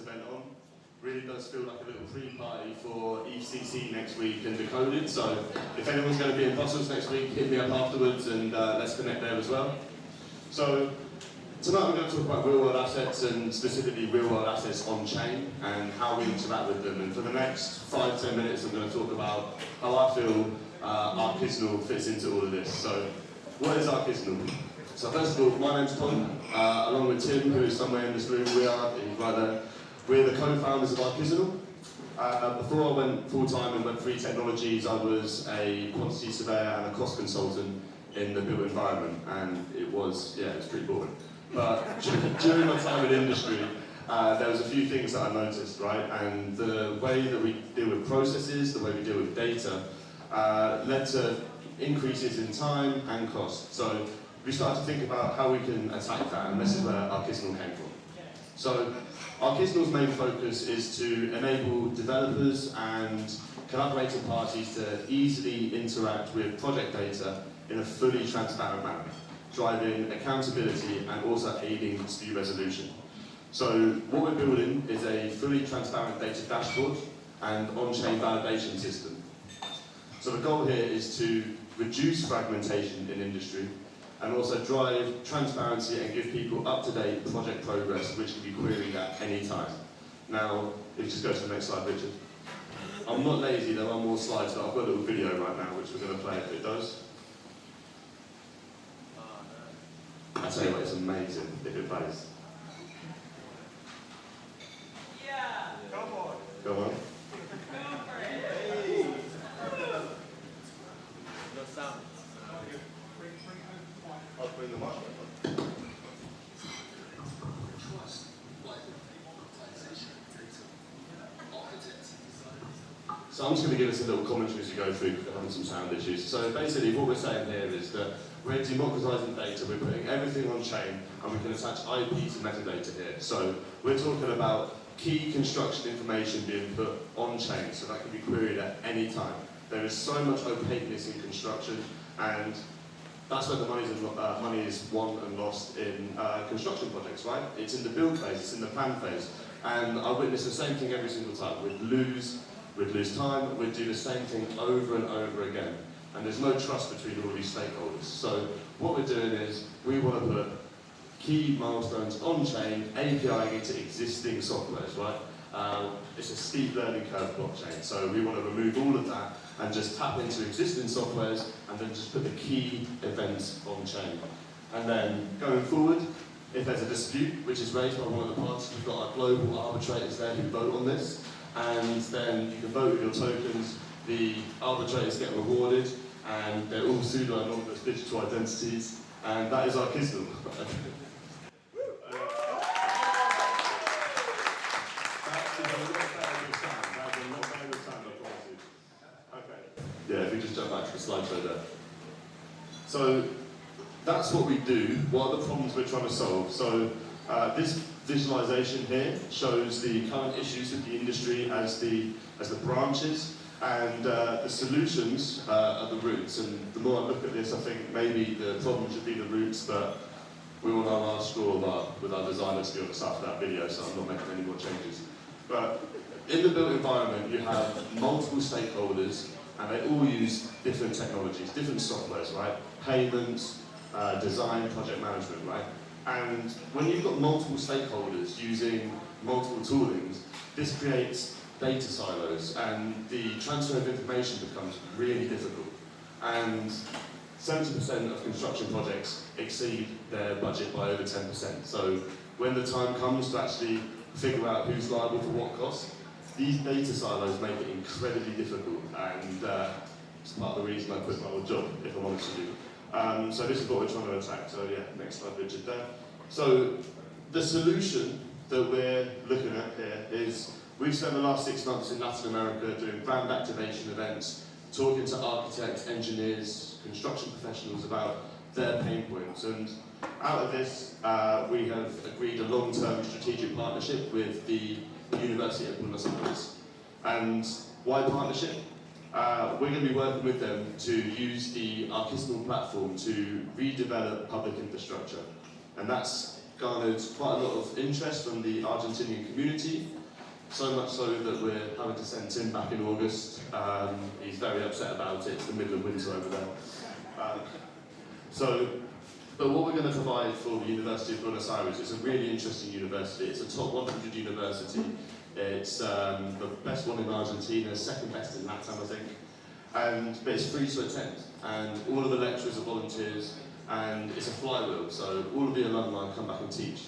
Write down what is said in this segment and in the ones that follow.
event on. Really does feel like a little pre-party for ECC next week and Decoded, so if anyone's going to be in Brussels next week, hit me up afterwards and let's connect there as well. So tonight I'm going to talk about real-world assets and specifically real-world assets on-chain and how we interact with them. And for the next 5-10 minutes I'm going to talk about how I feel Archisinal fits into all of this. So what is Archisinal? So first of all, my name's Tom, along with Tim, who is somewhere in this room. He's right there. We're the co-founders of Archisinal. Before I went full-time in Web3 technologies, I was a quantity surveyor and a cost consultant in the built environment, and it was pretty boring. But during my time in industry, there was a few things that I noticed, right? And the way that we deal with processes, the way we deal with data, led to increases in time and cost. So we started to think about how we can attack that, and this is where Archisinal came from. So Archisinal's main focus is to enable developers and collaborating parties to easily interact with project data in a fully transparent manner, driving accountability and also aiding dispute resolution. So what we're building is a fully transparent data dashboard and on-chain validation system. So the goal here is to reduce fragmentation in industry and also drive transparency and give people up-to-date project progress which can be queried at any time. Now, if you just go to the next slide, Richard. I'm not lazy, there are more slides, but I've got a little video right now which we're going to play if it does. I tell you what, it's amazing if it plays. Yeah! Come on! Go on. Go for it! Hey. No sound. I'll bring the microphone. So I'm just going to give us a little commentary as we go through because we're having some sound issues. So basically what we're saying here is that we're democratizing data, we're putting everything on chain and we can attach IP to metadata here. So we're talking about key construction information being put on chain so that can be queried at any time. There is so much opaqueness in construction, and that's where the money is won and lost in construction projects, right? It's in the build phase, it's in the plan phase. And I witness the same thing every single time. We'd lose time, we'd do the same thing over and over again. And there's no trust between all these stakeholders. So what we're doing is, we want to put key milestones on-chain, APIing into existing softwares, right? It's a steep learning curve blockchain. So we want to remove all of that and just tap into existing softwares and then just put the key events on-chain. And then going forward, if there's a dispute which is raised by one of the parties, we've got our global arbitrators there who vote on this, and then you can vote with your tokens, the arbitrators get rewarded, and they're all pseudo-anonymous digital identities, and that is Archisinal. Yeah, if we just jump back to the slideshow there. So that's what we do. What are the problems we're trying to solve? So this visualization here shows the current issues with the industry as the branches, and the solutions are the roots. And the more I look at this, I think maybe the problem should be the roots, but we will know our straw with our designers, to be honest, after that video, so I'm not making any more changes. But in the built environment, you have multiple stakeholders, and they all use different technologies, different softwares, right? Payments, design, project management, right? And when you've got multiple stakeholders using multiple toolings, this creates data silos, and the transfer of information becomes really difficult. And 70% of construction projects exceed their budget by over 10%. So when the time comes to actually figure out who's liable for what cost, these data silos make it incredibly difficult, and it's part of the reason I quit my old job, if I'm honest with you. So this is what we're trying to attack. So yeah, next slide, Richard, there. So the solution that we're looking at here is, we've spent the last 6 months in Latin America doing brand activation events, talking to architects, engineers, construction professionals about their pain points. And out of this, we have agreed a long-term strategic partnership with the University of Buenos Aires. And why partnership? We're going to be working with them to use the Archisinal platform to redevelop public infrastructure. And that's garnered quite a lot of interest from the Argentinian community, so much so that we're having to send Tim back in August. He's very upset about it. It's the middle of winter over there. But what we're going to provide for the University of Buenos Aires is a really interesting university. It's a top 100 university. It's the best one in Argentina, second best in LATAM, I think. But it's free to attend. And all of the lecturers are volunteers, and it's a flywheel. So all of the alumni come back and teach.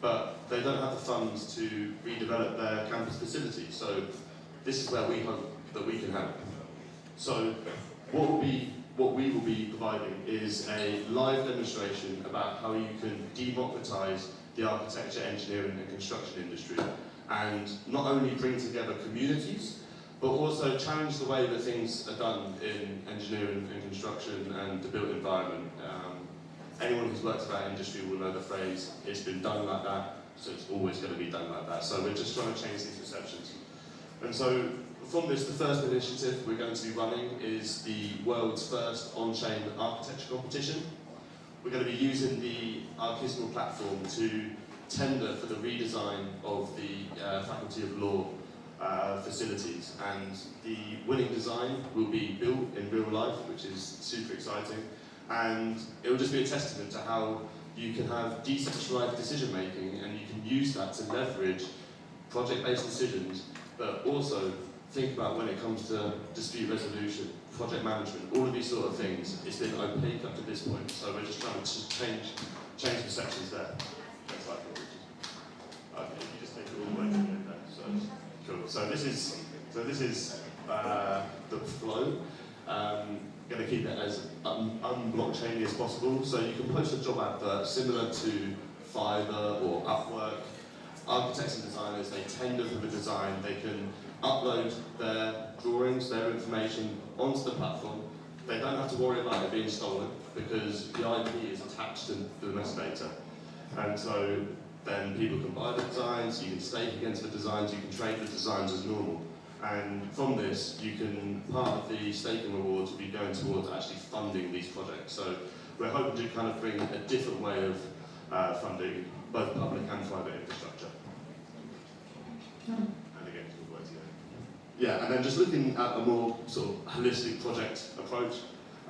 But they don't have the funds to redevelop their campus facilities. So this is where we hope that we can help. So what we will be providing is a live demonstration about how you can democratise the architecture, engineering and construction industry, and not only bring together communities, but also challenge the way that things are done in engineering and construction and the built environment. Anyone who's worked about industry will know the phrase, it's been done like that, so it's always going to be done like that. So we're just trying to change these perceptions. And so from this, the first initiative we're going to be running is the world's first on-chain architecture competition. We're going to be using the Archisinal platform to tender for the redesign of the Faculty of Law facilities, and the winning design will be built in real life, which is super exciting, and it will just be a testament to how you can have decentralized decision making, and you can use that to leverage project-based decisions, but also think about when it comes to dispute resolution, project management, all of these sort of things. It's been opaque up to this point, so we're just trying to change perceptions there. Next slide, please. Okay, you just take it all the way to the end there. So cool. So this is the flow. Going to keep it as unblockchainy as possible. So you can post a job advert similar to Fiverr or Upwork. Architects and designers, they tender for the design. They can upload their drawings, their information onto the platform. They don't have to worry about it being stolen because the IP is attached to the metadata. And so then people can buy the designs, you can stake against the designs, you can trade the designs as normal. And from this, you can, part of the staking rewards will be going towards actually funding these projects. So we're hoping to kind of bring a different way of funding both public and private infrastructure. And again, good way to go. Yeah, and then just looking at a more sort of holistic project approach,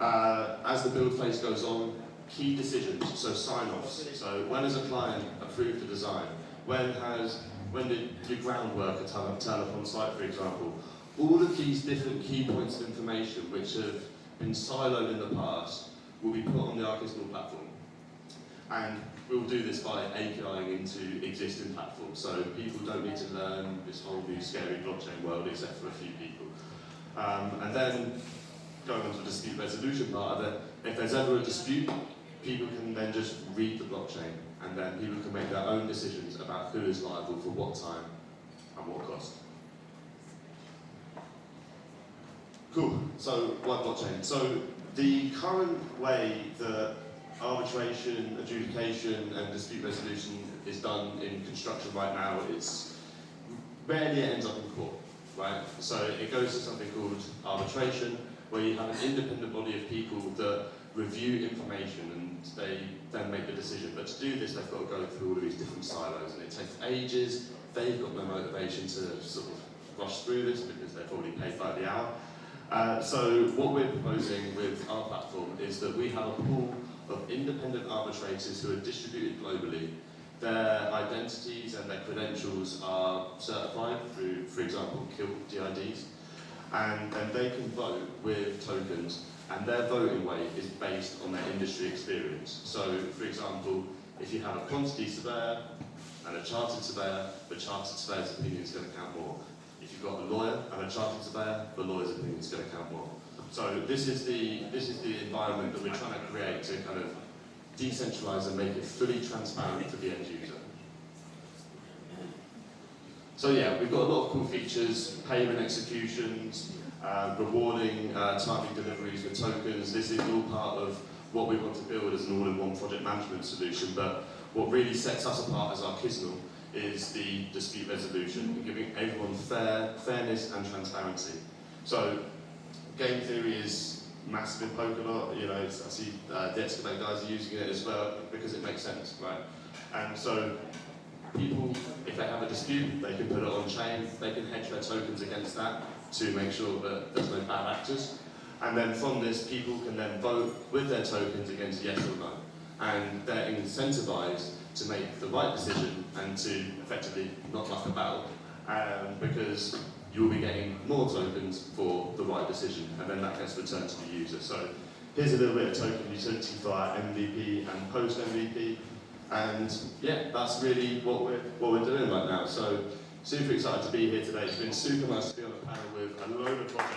as the build phase goes on, key decisions, so sign-offs. So when has a client approved the design? When did your ground worker turn up on site, for example? All of these different key points of information which have been siloed in the past will be put on the Archisinal platform. And we'll do this by APIing into existing platforms, so people don't need to learn this whole new scary blockchain world except for a few people. And then, going on to the dispute resolution part of it, if there's ever a dispute, people can then just read the blockchain, and then people can make their own decisions about who is liable for what time and what cost. Cool, so why blockchain? So the current way that arbitration, adjudication and dispute resolution is done in construction right now, it's rarely ends up in court, right? So it goes to something called arbitration, where you have an independent body of people that review information and they then make the decision. But to do this, they've got to go through all of these different silos, and it takes ages. They've got no motivation to sort of rush through this because they've already paid by the hour. So what we're proposing with our platform is that we have a pool of independent arbitrators who are distributed globally. Their identities and their credentials are certified through, for example, DIDs, and then they can vote with tokens, and their voting weight is based on their industry experience. So, for example, if you have a quantity surveyor and a chartered surveyor, the chartered surveyor's opinion is going to count more. If you've got a lawyer and a chartered surveyor, the lawyer's opinion is going to count more. So this is the environment that we're trying to create to kind of decentralise and make it fully transparent for the end user. So yeah, we've got a lot of cool features, payment executions, rewarding timely deliveries with tokens. This is all part of what we want to build as an all-in-one project management solution, but what really sets us apart as Archisinal is the dispute resolution and giving everyone fairness and transparency. So game theory is massive in POLKADOT. You know, I see the Excavate guys are using it as well because it makes sense, right? And so people, if they have a dispute, they can put it on chain, they can hedge their tokens against that to make sure that there's no bad actors. And then from this, people can then vote with their tokens against yes or no. And they're incentivized to make the right decision and to effectively not muck about, because you'll be getting more tokens for the right decision, and then that gets returned to the user. So here's a little bit of token utility for our MVP and post MVP. And yeah, that's really what we're doing right now. So super excited to be here today. It's been super nice to be on a panel with a load of projects.